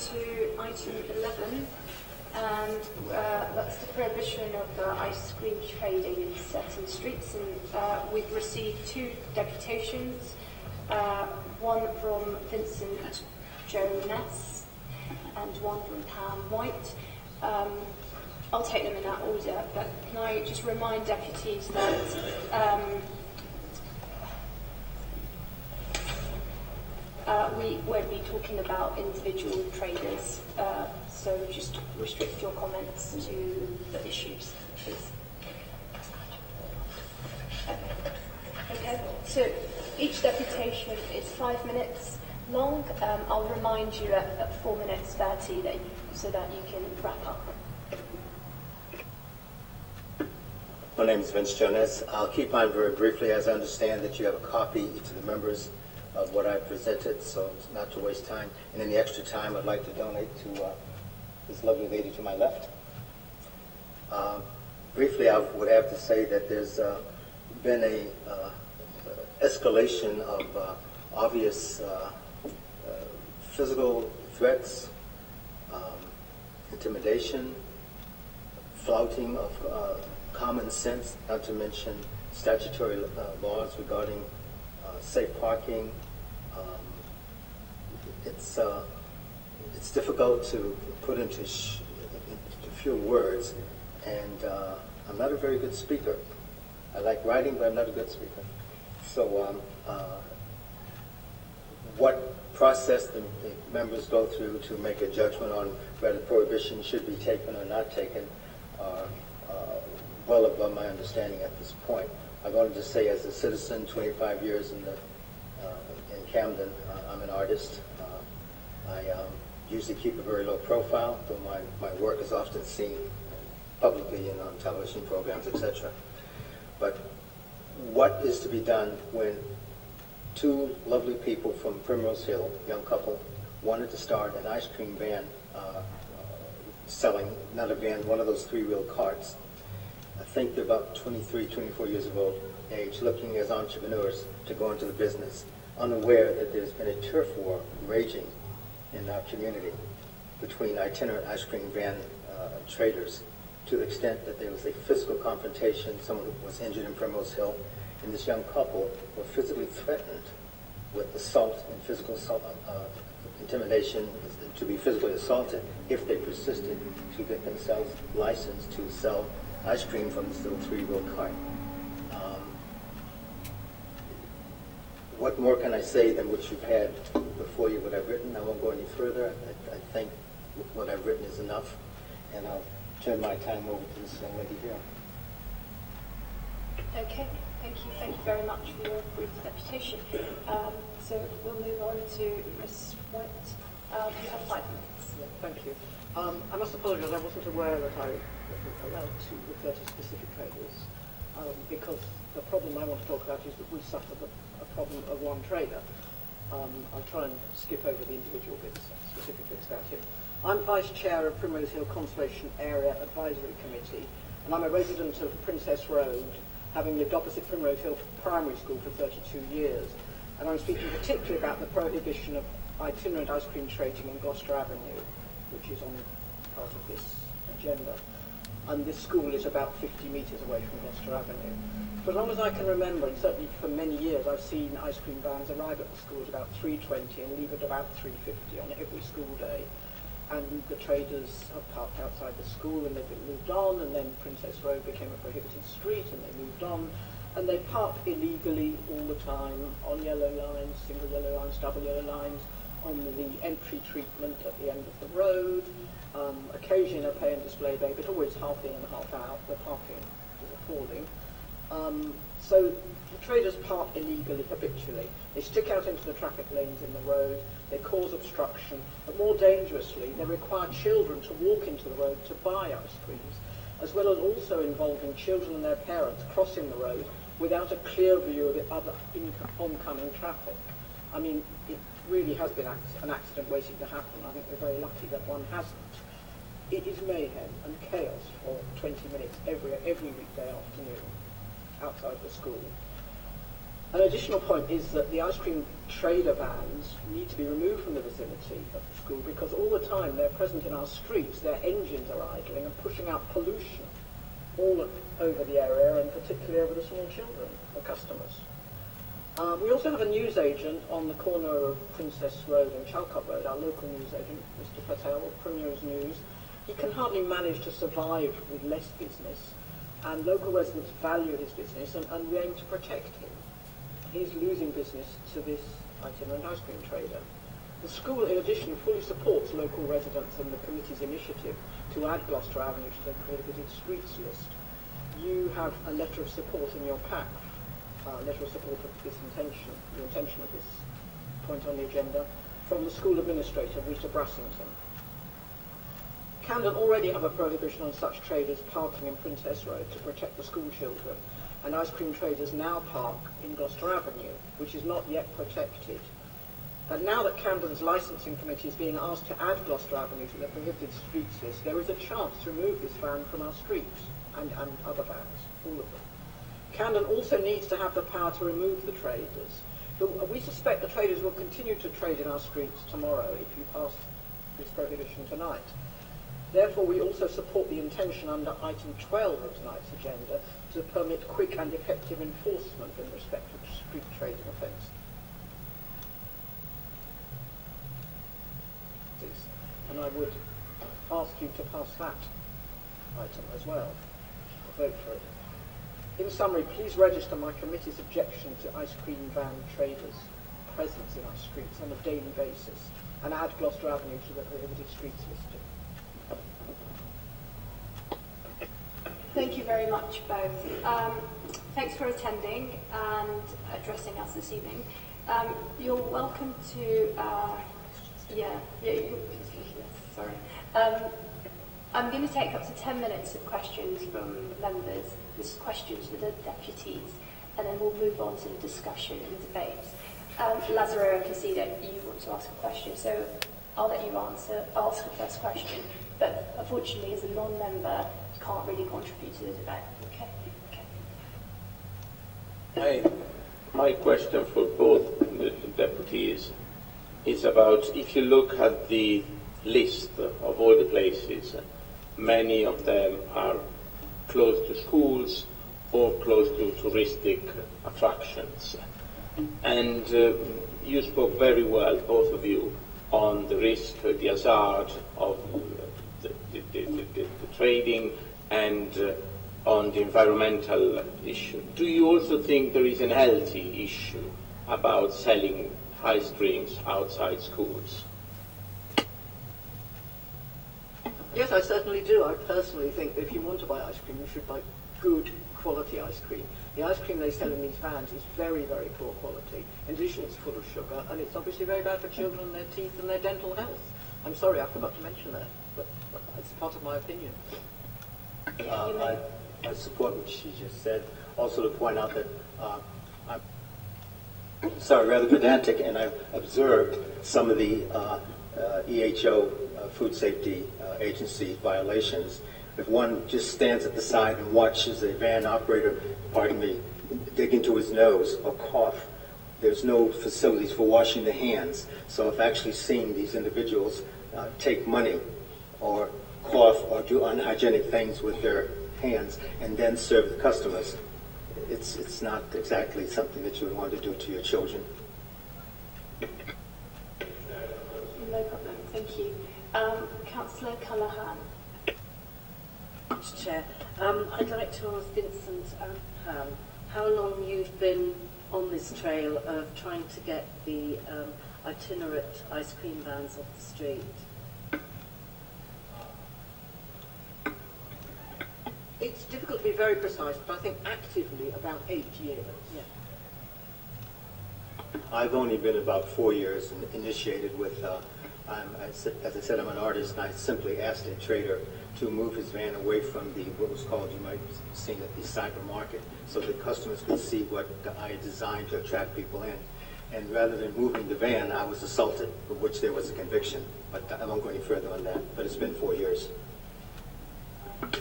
to item 11, and that's the prohibition of ice cream trading in certain streets. And we've received 2 deputations, one from Vincent Jones and one from Pam White. I'll take them in that order, but can I just remind deputies that we won't be talking about individual traders, so just restrict your comments to the issues, please. Okay, so each deputation is 5 minutes long. I'll remind you at 4 minutes 30 so that you can wrap up. My name is Vince Jones. I'll keep mine very briefly, as I understand that you have a copy, each of the members, of what I presented, so not to waste time. And any extra time I'd like to donate to this lovely lady to my left. Briefly, I would have to say that there's been a escalation of obvious physical threats, intimidation, flouting of common sense, not to mention statutory laws regarding safe parking. It's difficult to put into few words, and I'm not a very good speaker. I like writing, but I'm not a good speaker. So what process the members go through to make a judgment on whether prohibition should be taken or not taken are well above my understanding at this point. I wanted to say, as a citizen, 25 years in Camden, I'm an artist. I usually keep a very low profile, though my work is often seen publicly and on television programs, etc. But what is to be done when 2 lovely people from Primrose Hill, young couple, wanted to start an ice cream van selling, not a van, one of those 3-wheel carts. I think they're about 23, 24 years of age, looking as entrepreneurs to go into the business, unaware that there's been a turf war raging in our community between itinerant ice cream van traders, to the extent that there was a physical confrontation. Someone was injured in Primrose Hill, and this young couple were physically threatened with assault and physical assault, intimidation, to be physically assaulted if they persisted to get themselves licensed to sell ice cream from this little 3-wheel cart. What more can I say than what you've had before you, what I've written? I won't go any further. I think what I've written is enough, and I'll turn my time over to this young lady here. Okay, thank you. Thank you very much for your brief deputation. So we'll move on to Ms. White. You have 5 minutes. Yeah, thank you. I must apologise, I wasn't aware that I wasn't allowed to refer to specific traders, because the problem I want to talk about is that we suffer a problem of one trader. I'll try and skip over the individual bits, specific bits about him. I'm Vice Chair of Primrose Hill Consultation Area Advisory Committee, and I'm a resident of Princess Road, having lived opposite Primrose Hill Primary School for 32 years. And I'm speaking particularly about the prohibition of itinerant ice cream trading in Gloucester Avenue, which is on part of this agenda. And this school is about 50 metres away from Gloucester Avenue. For as long as I can remember, and certainly for many years, I've seen ice cream vans arrive at the school at about 3:20 and leave at about 3:50 on every school day. And the traders have parked outside the school, and they've been moved on, and then Princess Road became a prohibited street, and they moved on. And they park illegally all the time on yellow lines, single yellow lines, double yellow lines, on the entry treatment at the end of the road, occasionally a pay and display bay, but always half in and half out. The parking is appalling. So the traders park illegally habitually. They stick out into the traffic lanes in the road, they cause obstruction, but more dangerously, they require children to walk into the road to buy ice creams, as well as also involving children and their parents crossing the road without a clear view of the other oncoming traffic. I mean, it really has been an accident waiting to happen. I think we're very lucky that one hasn't. It is mayhem and chaos for 20 minutes every weekday afternoon outside the school. An additional point is that the ice cream trader vans need to be removed from the vicinity of the school because all the time they're present in our streets, their engines are idling and pushing out pollution all over the area and particularly over the small children, the customers. We also have a newsagent on the corner of Princess Road and Chalcot Road, our local newsagent, Mr. Patel, Primrose News. He can hardly manage to survive with less business, and local residents value his business and we aim to protect him. He's losing business to this itinerant ice cream trader. The school, in addition, fully supports local residents and the committee's initiative to add Gloucester Avenue to the prohibited streets list. You have a letter of support in your pack, a letter of support of this intention, the intention of this point on the agenda, from the school administrator, Rita Brassington. Camden already have a prohibition on such traders parking in Princess Road to protect the school children, and ice cream traders now park in Gloucester Avenue, which is not yet protected. And now that Camden's licensing committee is being asked to add Gloucester Avenue to the prohibited streets list, there is a chance to remove this van from our streets, and other vans, all of them. Camden also needs to have the power to remove the traders. But we suspect the traders will continue to trade in our streets tomorrow if you pass this prohibition tonight. Therefore, we also support the intention under item 12 of tonight's agenda to permit quick and effective enforcement in respect of street trading offences. And I would ask you to pass that item as well, or vote for it. In summary, please register my committee's objection to ice cream van traders' presence in our streets on a daily basis and add Gloucester Avenue to the prohibited streets listing. Thank you very much, both. Thanks for attending and addressing us this evening. You're welcome to, sorry. I'm going to take up to 10 minutes of questions from members. This is questions for the deputies, and then we'll move on to the discussion and debate. Lazaro, I can see that you want to ask a question, so I'll let you ask the first question. But unfortunately, as a non-member, you can't really contribute to the debate. Okay. My question for both the deputies is about, if you look at the list of all the places, many of them are close to schools or close to touristic attractions. And you spoke very well, both of you, on the risk, the hazard of the trading and on the environmental issue. Do you also think there is an healthy issue about selling ice creams outside schools? Yes, I certainly do. I personally think that if you want to buy ice cream, you should buy good quality ice cream. The ice cream they sell in these vans is very, very poor quality. In addition, it's full of sugar, and it's obviously very bad for children and their teeth and their dental health. I'm sorry, I forgot to mention that, but it's part of my opinion. I support what she just said. Also to point out that I'm rather pedantic, and I've observed some of the EHO Food Safety Agency violations. If one just stands at the side and watches a van operator, dig into his nose or cough, there's no facilities for washing the hands. So I've actually seen these individuals take money or cough or do unhygienic things with their hands and then serve the customers. It's not exactly something that you would want to do to your children. No problem, thank you. Councillor Callaghan. Chair, I'd like to ask Vincent and Pam how long you've been on this trail of trying to get the itinerant ice cream vans off the street. It's difficult to be very precise, but I think actively about 8 years. Yeah. I've only been about 4 years initiated with, as I said, I'm an artist, and I simply asked a trader to move his van away from what was called, you might have seen it, the cyber market, so that customers could see what I designed to attract people in. And rather than moving the van, I was assaulted, for which there was a conviction. But I won't go any further on that. But it's been 4 years.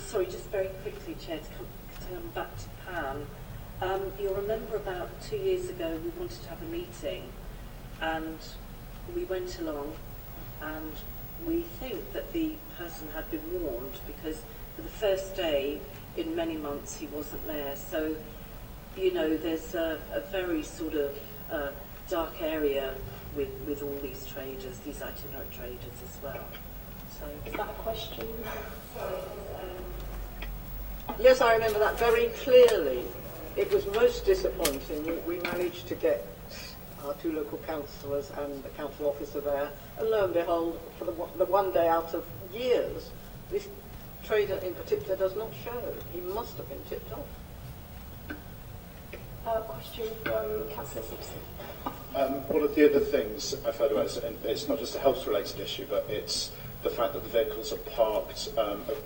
Sorry, just very quickly, Chair, to come back to Pam. You'll remember about 2 years ago we wanted to have a meeting, and we went along, and we think that the person had been warned, because for the first day in many months he wasn't there. So, you know, there's a very sort of dark area with all these traders, these itinerant traders as well. So, Is that a question? Yes, I remember that very clearly. It was most disappointing. We managed to get our 2 local councillors and the council officer there, and lo and behold, for the one day out of years, this trader in particular does not show. He must have been tipped off. Question from Councillor Simpson. One of the other things I've heard about, and it's not just a health-related issue, but it's the fact that the vehicles are parked,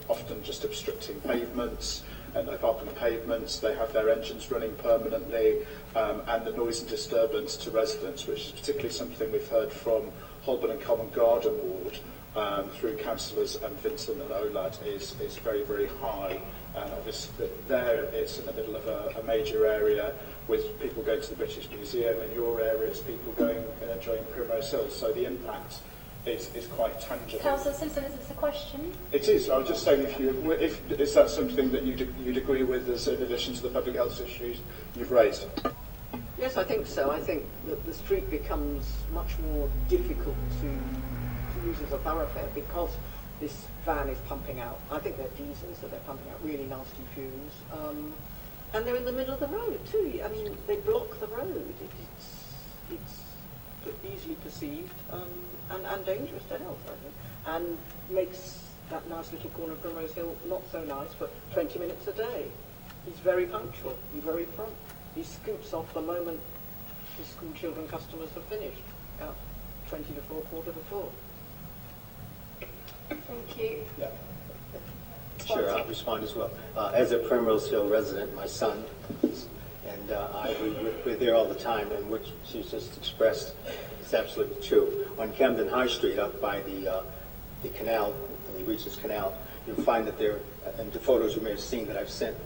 often just obstructing pavements, and they park on pavements, they have their engines running permanently, and the noise and disturbance to residents, which is particularly something we've heard from Holborn and Covent Garden Ward, through councillors and Vincent and Olad, is very, very high. And obviously there it's in the middle of a major area with people going to the British Museum. In your areas, people going and enjoying Primrose Hill. So the impact is quite tangible. Councillor Simpson, is this a question? It is. I was just saying, if is that something that you'd agree with, as in addition to the public health issues you've raised? Yes, I think so. I think that the street becomes much more difficult to use as a thoroughfare because this van is pumping out. I think they're diesels, so they're pumping out really nasty fumes. And they're in the middle of the road too. I mean, they block the road. It's easily perceived and dangerous to health, I think, and makes that nice little corner of Primrose Hill not so nice, but 20 minutes a day. He's very punctual, he's very prompt. He scoots off the moment his school children customers have finished, about 20 to 4, quarter to 4. Thank you. Yeah. Sure, I'll respond as well. As a Primrose Hill resident, my son, and we're there all the time, and what she's just expressed is absolutely true. On Camden High Street, up by the canal, when you reach this canal, you'll find that there, and the photos you may have seen that I've sent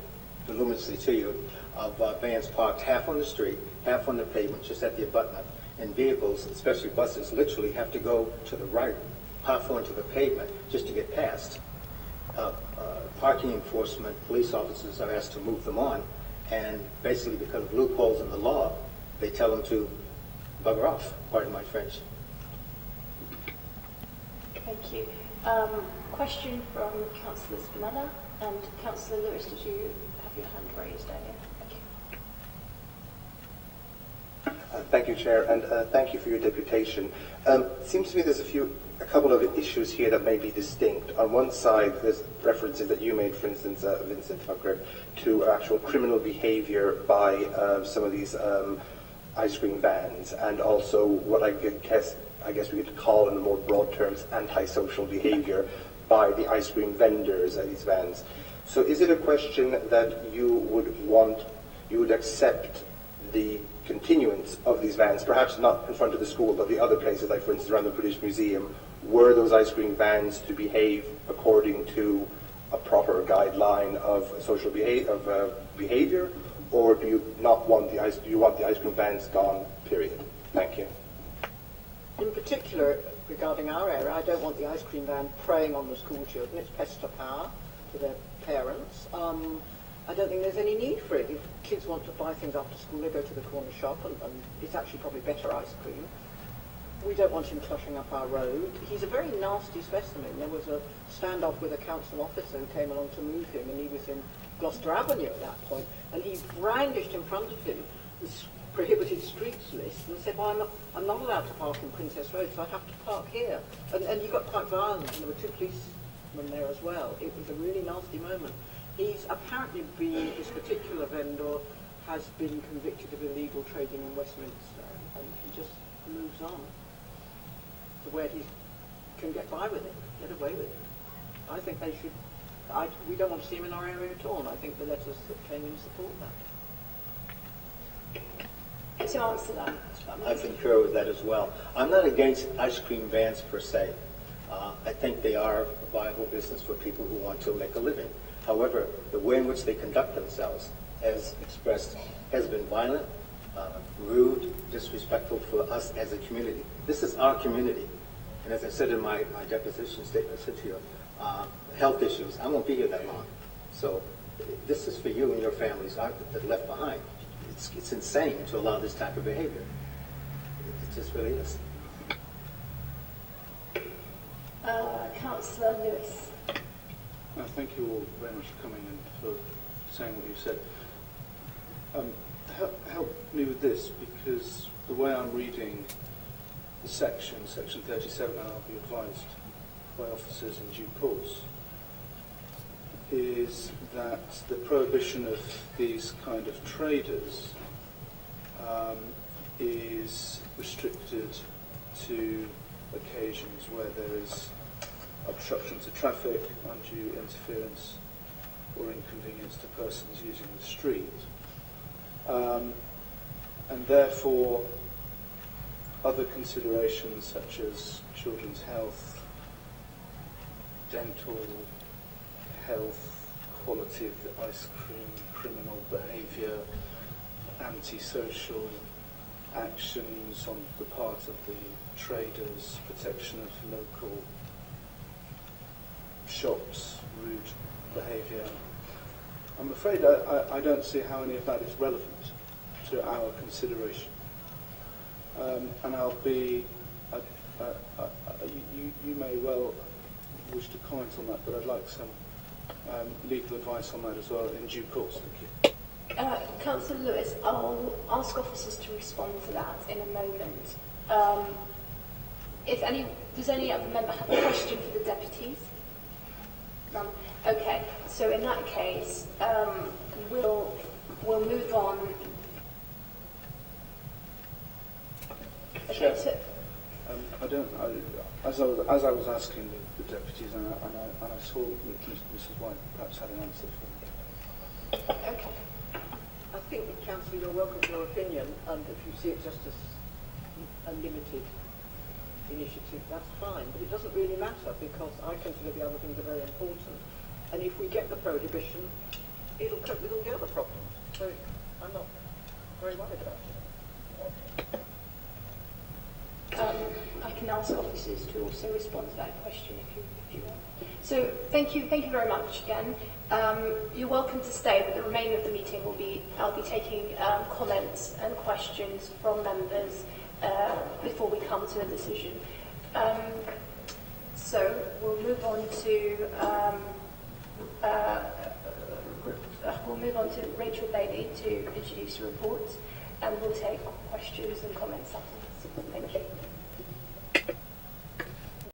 voluminously to you, of vans parked half on the street, half on the pavement, just at the abutment, and vehicles, especially buses, literally have to go to the right, half onto the pavement, just to get past. Parking enforcement, police officers are asked to move them on, and basically because of loopholes in the law, they tell them to bugger off, pardon my French. Thank you. Question from Councillor Spinella, and Councillor Lewis, did you have your hand raised earlier? Thank you, Chair, and thank you for your deputation. It seems to me there's a couple of issues here that may be distinct. On one side, there's references that you made, for instance, Vincent, if I'm correct, to actual criminal behaviour by some of these ice cream vans, and also what I guess we could call in the more broad terms antisocial behaviour by the ice cream vendors at these vans. So is it a question that you would accept the continuance of these vans, perhaps not in front of the school, but the other places, like for instance around the British Museum, were those ice cream vans to behave according to a proper guideline of social behaviour, or do you want the ice cream vans gone, period? Thank you. In particular, regarding our area, I don't want the ice cream van preying on the school children. It's pester power to their parents. I don't think there's any need for it. If kids want to buy things after school, they go to the corner shop, and it's actually probably better ice cream. We don't want him cluttering up our road. He's a very nasty specimen. There was a standoff with a council officer who came along to move him, and he was in Gloucester Avenue at that point, and he brandished in front of him this prohibited streets list and said, well, I'm not allowed to park in Princess Road, so I have to park here. And he got quite violent, and there were 2 policemen there as well. It was a really nasty moment. He's apparently this particular vendor has been convicted of illegal trading in Westminster, and he just moves on to where he can get by with it, get away with it. I think they should, we don't want to see him in our area at all, and I think the letters that came in support that. To answer that. I concur with that as well. I'm not against ice cream vans per se. I think they are a viable business for people who want to make a living. However, the way in which they conduct themselves, as expressed, has been violent, rude, disrespectful for us as a community. This is our community. And as I said in my deposition statement, I said to you, health issues, I won't be here that long. So this is for you and your families that are left behind. It's insane to allow this type of behavior. It just really is. Councillor Louise. Thank you all very much for coming and for saying what you said. Help me with this, because the way I'm reading the section 37, and I'll be advised by officers in due course, is that the prohibition of these kind of traders is restricted to occasions where there is obstruction to traffic, undue interference or inconvenience to persons using the street. And therefore, other considerations such as children's health, dental health, quality of the ice cream, criminal behaviour, antisocial actions on the part of the traders, protection of local shops, rude behaviour. I'm afraid I don't see how any of that is relevant to our consideration. And I'll be, you may well wish to comment on that, but I'd like some legal advice on that as well in due course. Thank you. Councillor Lewis, I'll ask officers to respond to that in a moment. Does any other member have a question for the deputies? None? Okay, so in that case, we'll move on. Okay, so as I was asking the deputies, and I saw that Mrs. White perhaps had an answer for me. okay. I think, Councillor, you're welcome to your opinion, and if you see it just as a limited initiative, that's fine. But it doesn't really matter, because I consider the other things are very important. And if we get the prohibition, it'll cope with all the other problems. So I'm not very worried about it. I can ask officers to also respond to that question if you want. So thank you very much again. You're welcome to stay, but the remainder of the meeting I'll be taking comments and questions from members before we come to a decision. So we'll move on to Rachel Bailey to introduce a report, and we'll take questions and comments after this. Thank you.